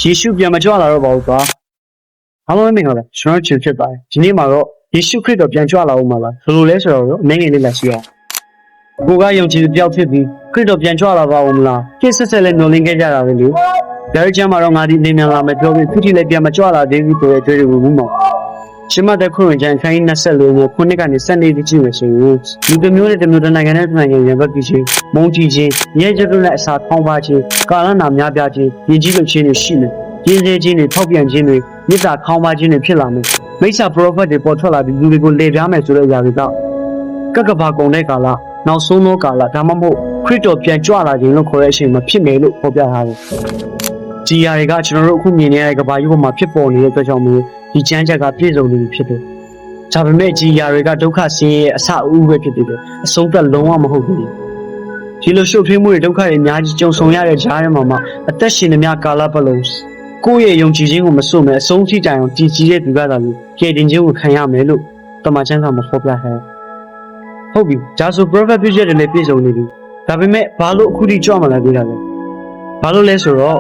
ယေရှုပြန်မကြွလာတော့ပါဘူးကွာအားလုံးမင်္ဂလာကျွန်တော်ချစ်ဖြစ်ပါတယ်ဒီနေ့မှာတော့ယေရှုခရစ်တော်ပြန်ကြွလာဦးမှာပါဘယ်လိုလဲဆိုတော့အနေငယ်လေးလာရှိအောင်ကိုကယုံကြည်သူတယောက်ဖြစ်ပြီးခရစ်တော်ပြန်ကြွလာပါဦးမလားခစ်ဆက်ဆက်လေးမျှော်လင့်ခဲ့ကြတာပဲလေဒါရချမ်းမှာတော့ငါဒီနေမြန်လာမယ်ပြောပြီးဖြစ်လည်းပြန်မကြွလာသေးဘူးဆိုတဲ့ကြွေးတွေကိုဘူးမောင်ရှင်မတဲ့ခုရင်ချန်ခိုင်း24ကိုခုနှစ်ကနေ14တိကျမယ်ဆိုရင်ဒီတစ်မျိုးနဲ့တစ်မျိုးတစ်နိုင်ငံနဲ့တစ်နိုင်ငံရန်ဘက်ပြီးချင်းမုန်းကြည့်ခြင်းရဲကြတို့နဲ့အစာထောင်းပါခြင်းကာလနာများပြားခြင်းယဉ်ကျေးလုပ်ခြင်းတွေရှိမယ်ရင်းစေခြင်းတွေထောက်ပြန်ခြင်းတွေမေတ္တာခေါင်းပါခြင်းတွေဖြစ်လာမယ်မိစ္ဆာပရောဖက်တွေပေါ်ထွက်လာပြီးလူတွေကိုလေပြားမယ်ဆိုတဲ့အရာတွေကကကဘာကုံတဲ့ကာလနောက်ဆုံးသောကာလဒါမှမဟုတ်ခရစ်တော်ပြန်ကြွလာခြင်းလို့ခေါ်တဲ့အချိန်မှာဖြစ်မယ်လို့ဖော်ပြထားတယ်ဒီအရာတွေကကျွန်တော်တို့အခုမြင်နေရတဲ့ကဘာကြီးပေါ်မှာဖြစ်ပေါ်နေတဲ့အတွက်ကြောင့်မျိုးဒီချမ်းချက်ကပြည့်စုံနေပြီဖြစ်တယ်။ဒါပေမဲ့ဒီຢာတွေကဒုက္ခဆင်းရဲအစအဦးပဲဖြစ်တယ်။အဆုံးသက်လုံးဝမဟုတ်ဘူး။ဒီလိုရှုပ်ထွေးမှုတွေဒုက္ခတွေအများကြီးကြုံဆုံရတဲ့ကြားထဲမှာအသက်ရှင်နေမြကာလပတ်လုံးကိုယ့်ရဲ့ယုံကြည်ခြင်းကိုမစွန့်မဲအဆုံးထိတိုင်အောင်တည်ကြည်တဲ့သူကသာလို့ကယ်တင်ခြင်းကိုခံရမယ်လို့တမန်ကျမ်းစာမှာဖော်ပြထားတယ်။ဟုတ်ပြီ။ဒါဆို prophet ပြည့်ချက်တွေလည်းပြည့်စုံနေပြီ။ဒါပေမဲ့ဘာလို့အခုထိကြွမလာသေးတာလဲ။ဘာလို့လဲဆိုတော့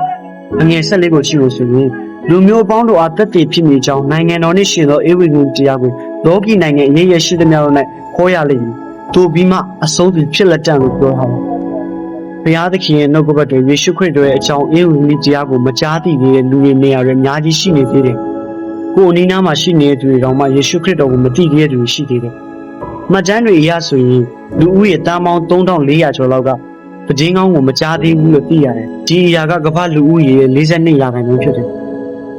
အငယ်14ကိုကြည့်လို့ဆိုရင်လူမျိုးပေါင်းတို့အားတက်တည်ဖြစ်နေကြောင်းနိုင်ငံတော်နှင့်ရှင်သောဧဝံဂေလိတရားကိုလောကီနိုင်ငံအရေးရရှိသမျှတို့၌ဟောရလိမ့်မည်။တို့ပြီးမှအဆုံးထိဖြစ်လက်တံလို့ပြောထားတယ်။ဘုရားသခင်ရဲ့နှုတ်ကပတ်တော်ယေရှုခရစ်တော်ရဲ့အကြောင်းဧဝံဂေလိတရားကိုမကြားသိသေးတဲ့လူတွေနေရာတွေအများကြီးရှိနေသေးတယ်။ကိုယ်အနီးနားမှာရှိနေတဲ့သူတွေတောင်မှယေရှုခရစ်တော်ကိုမသိသေးတဲ့သူတွေရှိသေးတယ်။မှတ်တမ်းတွေအရဆိုရင်လူဦးရေတန်းပေါင်း3400ကျော်လောက်ကပဒင်းကောင်းကိုမကြားသေးဘူးလို့သိရတယ်။ဒီအရာကကမ္ဘာလူဦးရေ42ရာခိုင်နှုန်းဖြစ်တယ်။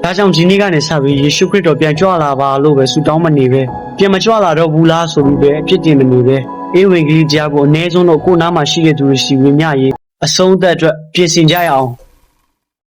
ဒါကြောင့်ဒီနေ့ကနေစပြီးယေရှုခရစ်တော်ပြန်ကြွလာပါလို့ပဲဆုတောင်းမနေပဲပြန်မကြွလာတော့ဘူးလားဆိုပြီးပဲအပြစ်တင်မနေပဲဧဝံဂေလိတရားကိုအနည်းဆုံးတော့ကိုယ်နားမှာရှိတဲ့သူတွေစီဝင်မြရေးအဆုံးသက်အတွက်ပြင်ဆင်ကြရအောင်